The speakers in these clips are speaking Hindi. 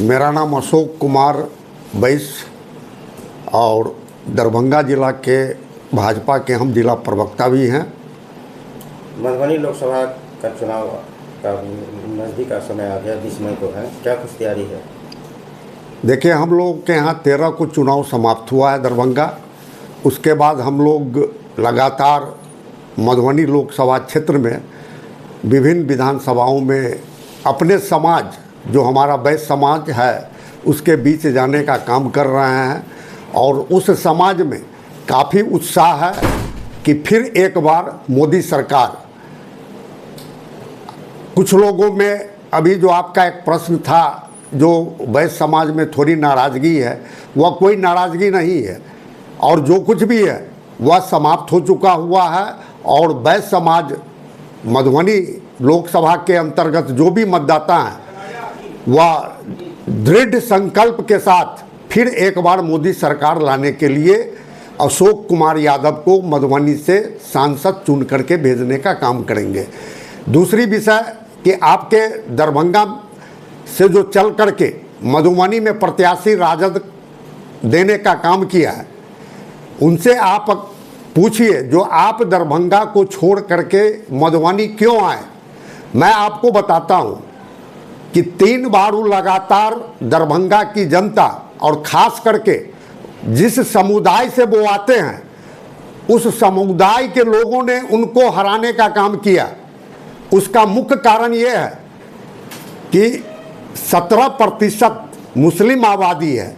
मेरा नाम अशोक कुमार बैस और दरभंगा जिला के भाजपा के हम जिला प्रवक्ता भी हैं। मधुबनी लोकसभा का चुनाव का नज़दीक का समय आ गया, 20 मई को है, क्या कुछ तैयारी है? देखिए, हम लोग के यहाँ 13 को चुनाव समाप्त हुआ है दरभंगा। उसके बाद हम लोग लगातार मधुबनी लोकसभा क्षेत्र में विभिन्न विधानसभाओं में अपने समाज, जो हमारा बैस समाज है, उसके बीच जाने का काम कर रहे हैं और उस समाज में काफ़ी उत्साह है कि फिर एक बार मोदी सरकार। कुछ लोगों में अभी जो आपका एक प्रश्न था, जो बैस समाज में थोड़ी नाराज़गी है, वह कोई नाराज़गी नहीं है और जो कुछ भी है वह समाप्त हो चुका हुआ है। और बैस समाज मधुबनी लोकसभा के अंतर्गत जो भी मतदाता हैं, वह दृढ़ संकल्प के साथ फिर एक बार मोदी सरकार लाने के लिए अशोक कुमार यादव को मधुबनी से सांसद चुन करके भेजने का काम करेंगे। दूसरी विषय कि आपके दरभंगा से जो चल करके मधुबनी में प्रत्याशी राजद देने का काम किया है, उनसे आप पूछिए जो आप दरभंगा को छोड़ करके मधुबनी क्यों आए। मैं आपको बताता हूं कि 3 बार लगातार दरभंगा की जनता और ख़ास करके जिस समुदाय से वो आते हैं, उस समुदाय के लोगों ने उनको हराने का काम किया। उसका मुख्य कारण ये है कि 17% मुस्लिम आबादी है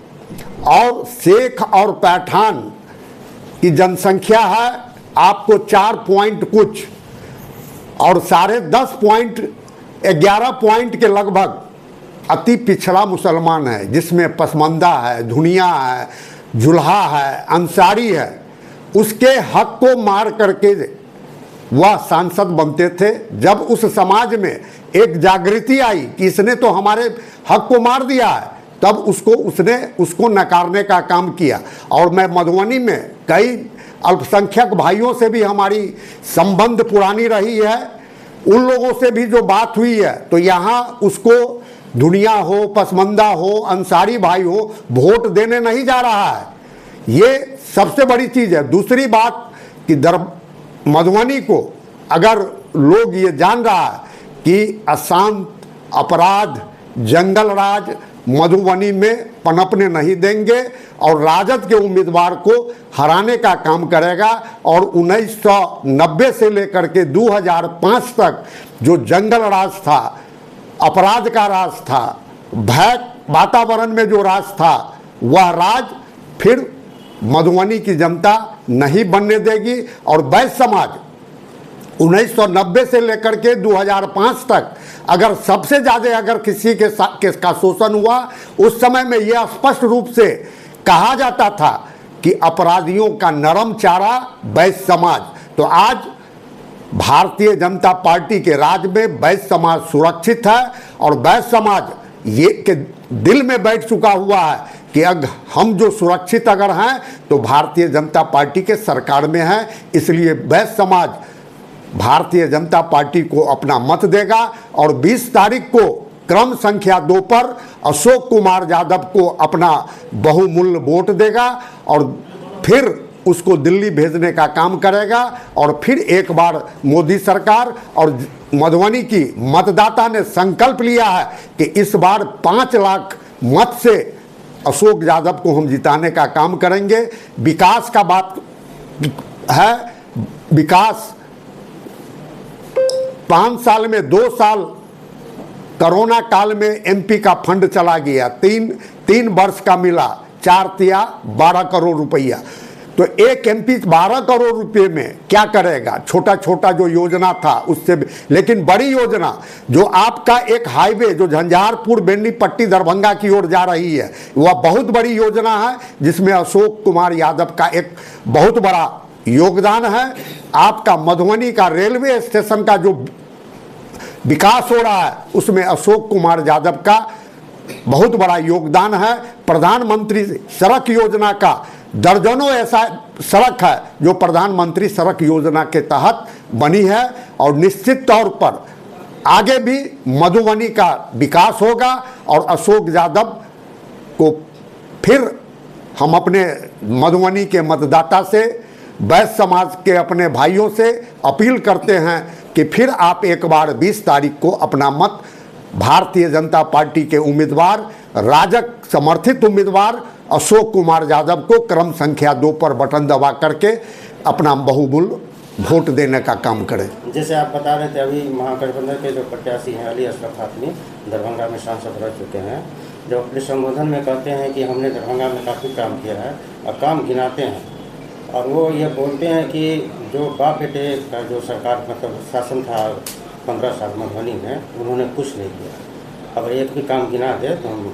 और शेख और पैठान की जनसंख्या है आपको 4 पॉइंट कुछ और 11.5 पॉइंट के लगभग अति पिछड़ा मुसलमान है, जिसमें पसमंदा है, धुनिया है, जुल्हा है, अंसारी है। उसके हक को मार करके वह सांसद बनते थे। जब उस समाज में एक जागृति आई कि इसने तो हमारे हक को मार दिया है, तब उसने उसको नकारने का काम किया। और मैं मधुबनी में कई अल्पसंख्यक भाइयों से भी हमारी संबंध पुरानी रही है, उन लोगों से भी जो बात हुई है, तो यहाँ उसको दुनिया हो, पसमंदा हो, अंसारी भाई हो, वोट देने नहीं जा रहा है। ये सबसे बड़ी चीज़ है। दूसरी बात कि मधुबनी को अगर लोग ये जान रहा है कि अशांत, अपराध, जंगल राज मधुबनी में पनपने नहीं देंगे और राजद के उम्मीदवार को हराने का काम करेगा। और 1990 से लेकर के 2005 तक जो जंगल राज था, अपराध का राज था, भय वातावरण में जो राज था, वह राज फिर मधुबनी की जनता नहीं बनने देगी। और बैस समाज 1990 से लेकर के 2005 तक अगर सबसे ज़्यादा अगर किसी के का शोषण हुआ, उस समय में यह स्पष्ट रूप से कहा जाता था कि अपराधियों का नरम चारा बैस समाज। तो आज भारतीय जनता पार्टी के राज में बैस समाज सुरक्षित है और बैस समाज ये के दिल में बैठ चुका हुआ है कि अगर हम जो सुरक्षित अगर हैं तो भारतीय जनता पार्टी के सरकार में हैं। इसलिए बैस समाज भारतीय जनता पार्टी को अपना मत देगा और 20 तारीख को क्रम संख्या 2 पर अशोक कुमार यादव को अपना बहुमूल्य वोट देगा और फिर उसको दिल्ली भेजने का काम करेगा। और फिर एक बार मोदी सरकार और मधुबनी की मतदाता ने संकल्प लिया है कि इस बार 5 लाख मत से अशोक यादव को हम जिताने का काम करेंगे। विकास का बात है, विकास 5 साल में 2 साल कोरोना काल में एमपी का फंड चला गया, 3 वर्ष का मिला 4 या 12 करोड़ रुपया। तो एक एमपी 12 करोड़ रुपए में क्या करेगा? छोटा छोटा जो योजना था उससे भी, लेकिन बड़ी योजना जो आपका एक हाईवे जो झंझारपुर बेनीपट्टी दरभंगा की ओर जा रही है, वह बहुत बड़ी योजना है, जिसमें अशोक कुमार यादव का एक बहुत बड़ा योगदान है। आपका मधुबनी का रेलवे स्टेशन का जो विकास हो रहा है, उसमें अशोक कुमार यादव का बहुत बड़ा योगदान है। प्रधानमंत्री सड़क योजना का दर्जनों ऐसा सड़क है जो प्रधानमंत्री सड़क योजना के तहत बनी है। और निश्चित तौर पर आगे भी मधुबनी का विकास होगा और अशोक यादव को फिर हम अपने मधुबनी के मतदाता से, वैश्य समाज के अपने भाइयों से अपील करते हैं कि फिर आप एक बार 20 तारीख को अपना मत भारतीय जनता पार्टी के उम्मीदवार, राजग समर्थित उम्मीदवार अशोक कुमार यादव को क्रम संख्या 2 पर बटन दबा करके अपना बहुमूल्य वोट देने का काम करें। जैसे आप बता रहे थे, अभी महागठबंधन के जो प्रत्याशी हैं अली अशरफ फातमी दरभंगा में सांसद रह चुके हैं, जो अपने संबोधन में कहते हैं कि हमने दरभंगा में काफ़ी काम किया है और काम गिनाते हैं, और वो ये बोलते हैं कि जो बाप बेटे का जो सरकार मतलब शासन था 15 साल मधुबनी में, उन्होंने कुछ नहीं किया। अगर एक भी काम गिना दे तो हम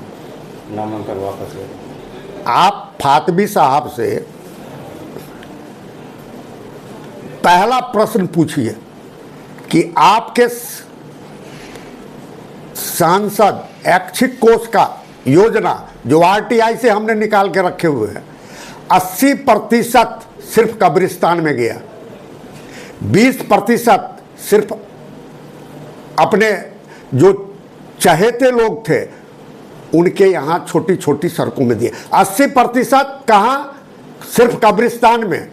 नामांकन वापस ले लें। आप फातमी साहब से पहला प्रश्न पूछिए कि आपके सांसद ऐच्छिक कोष का योजना जो आरटीआई से हमने निकाल के रखे हुए हैं, 80% सिर्फ कब्रिस्तान में गया, 20% सिर्फ अपने जो चहेते लोग थे उनके यहाँ छोटी छोटी सड़कों में दिए। 80% कहाँ? सिर्फ कब्रिस्तान में।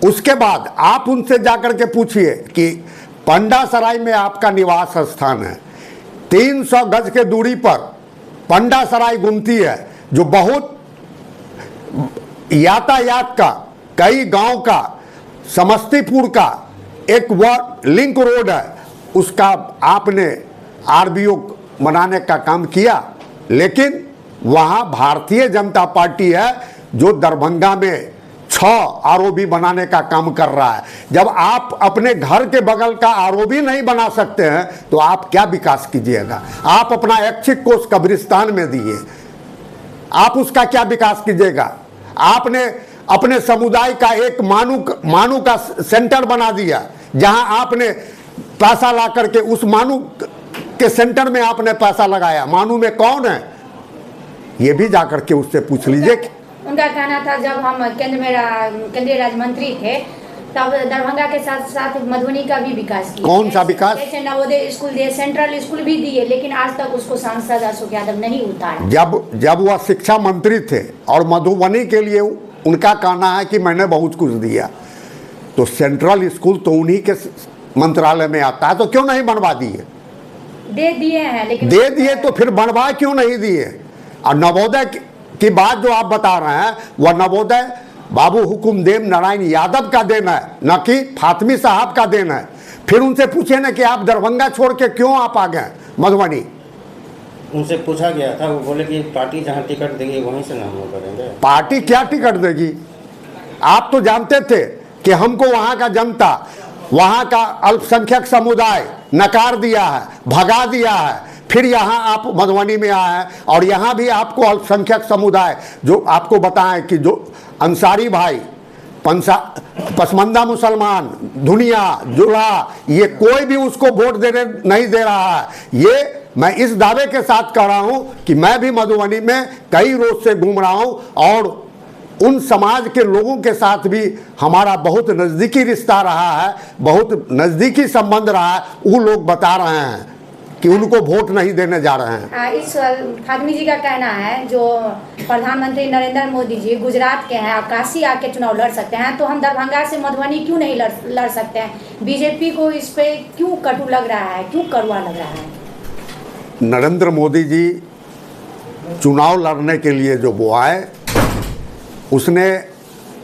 उसके बाद आप उनसे जाकर के पूछिए कि पंडासराय में आपका निवास स्थान है, 300 गज के दूरी पर पंडासराय गुमती है, जो बहुत यातायात का, कई गांव का, समस्तीपुर का एक वह लिंक रोड है, उसका आपने आरबीओ बनाने का काम किया, लेकिन वहाँ भारतीय जनता पार्टी है जो दरभंगा में 6 आरओबी बनाने का काम कर रहा है। जब आप अपने घर के बगल का आरओबी नहीं बना सकते हैं तो आप क्या विकास कीजिएगा? आप अपना ऐच्छिक कोष कब्रिस्तान में दिए, आप उसका क्या विकास कीजिएगा? आपने अपने समुदाय का एक मानू का सेंटर बना दिया, जहां आपने पैसा ला करके उस मानू के सेंटर में आपने पैसा लगाया। मानू में कौन है ये भी जाकर के उससे पूछ लीजिए। उनका कहना था जब हम केंद्रीय राज्य मंत्री थे तब दरभंगा के साथ साथ मधुबनी का भी विकास किया। कौन सा विकास? जैसे नवोदय स्कूल दिए, सेंट्रल स्कूल भी दिए, लेकिन आज तक उसको सांसद अशोक यादव नहीं उतारा। जब वह शिक्षा मंत्री थे और मधुबनी के लिए उनका कहना है कि मैंने बहुत कुछ दिया, तो सेंट्रल स्कूल तो उन्हीं के मंत्रालय में आता है, तो क्यों नहीं बनवा दिए? दे दिए हैं, लेकिन दे दिए तो फिर बनवा क्यों नहीं दिए? और नवोदय की बात जो आप बता रहे हैं वह नवोदय बाबू हुकुमदेव नारायण यादव का देन है, न कि फातमी साहब का देन है। फिर उनसे पूछे ना कि आप दरभंगा छोड़ के क्यों आप आ गए मधुबनी? उनसे पूछा गया था, वो बोले कि पार्टी जहां टिकट देगी वहीं से नाम वो करेंगे। पार्टी क्या टिकट देगी? आप तो जानते थे कि हमको वहां का जनता, वहां का अल्पसंख्यक समुदाय नकार दिया है, भगा दिया है। फिर यहाँ आप मधुबनी में आए हैं और यहाँ भी आपको अल्पसंख्यक समुदाय, जो आपको बताएं कि जो अंसारी भाई, पसमंदा मुसलमान, दुनिया, जुल्हा, ये कोई भी उसको वोट देने नहीं दे रहा है। ये मैं इस दावे के साथ कह रहा हूँ कि मैं भी मधुबनी में कई रोज से घूम रहा हूँ और उन समाज के लोगों के साथ भी हमारा बहुत नज़दीकी रिश्ता रहा है, बहुत नज़दीकी संबंध रहा है। वो लोग बता रहे हैं कि उनको वोट नहीं देने जा रहे हैं। इस फातमी जी का कहना है जो प्रधानमंत्री नरेंद्र मोदी जी गुजरात के हैं, काशी आके चुनाव लड़ सकते हैं, तो हम दरभंगा से मधुबनी क्यों नहीं लड़ सकते हैं? बीजेपी को इस पे क्यों कटु लग रहा है, क्यों कड़वा लग रहा है? नरेंद्र मोदी जी चुनाव लड़ने के लिए जो वो आए, उसने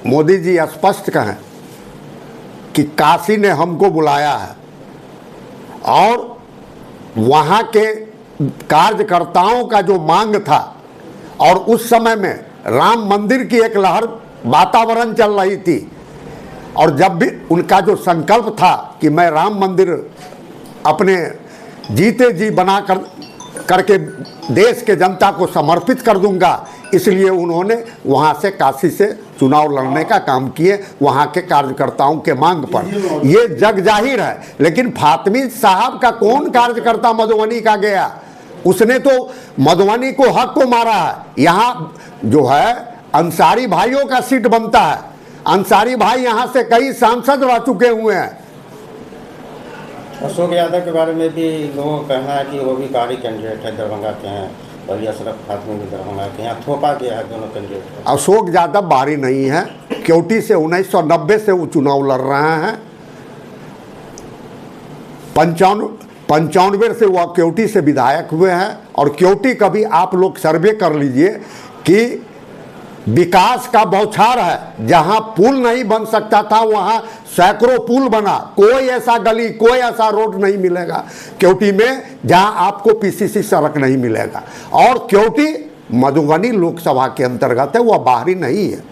मोदी जी स्पष्ट कहें कि काशी ने हमको बुलाया है और वहाँ के कार्यकर्ताओं का जो मांग था, और उस समय में राम मंदिर की एक लहर वातावरण चल रही थी, और जब भी उनका जो संकल्प था कि मैं राम मंदिर अपने जीते जी बना करके देश के जनता को समर्पित कर दूंगा, इसलिए उन्होंने वहाँ से काशी से चुनाव लड़ने का काम किए वहाँ के कार्यकर्ताओं के मांग पर। ये जग जाहिर है। लेकिन फातमी साहब का कौन कार्यकर्ता मधुबनी का गया? उसने तो मधुबनी को हक को मारा है। यहाँ जो है अंसारी भाइयों का सीट बनता है, अंसारी भाई यहाँ से कई सांसद रह चुके हुए हैं। अशोक यादव के बारे में भी लोगों का कहना है कि वो भी बाहरी कैंडिडेट है, दरभंगा के हैं, और अशरफ फातमी भी दरभंगा के, यहाँ थोपा गया है दोनों कैंडिडेट। अशोक यादव बाहरी नहीं है, केवटी से 1990 से वो चुनाव लड़ रहे हैं। 95 से वह केवटी से विधायक हुए हैं। और केवटी का भी आप लोग सर्वे कर लीजिए कि विकास का बौछार है। जहां पुल नहीं बन सकता था वहां सैकड़ों पुल बना। कोई ऐसा गली, कोई ऐसा रोड नहीं मिलेगा केवटी में जहां आपको पीसीसी सड़क नहीं मिलेगा। और केवटी मधुबनी लोकसभा के अंतर्गत है, वह बाहरी नहीं है।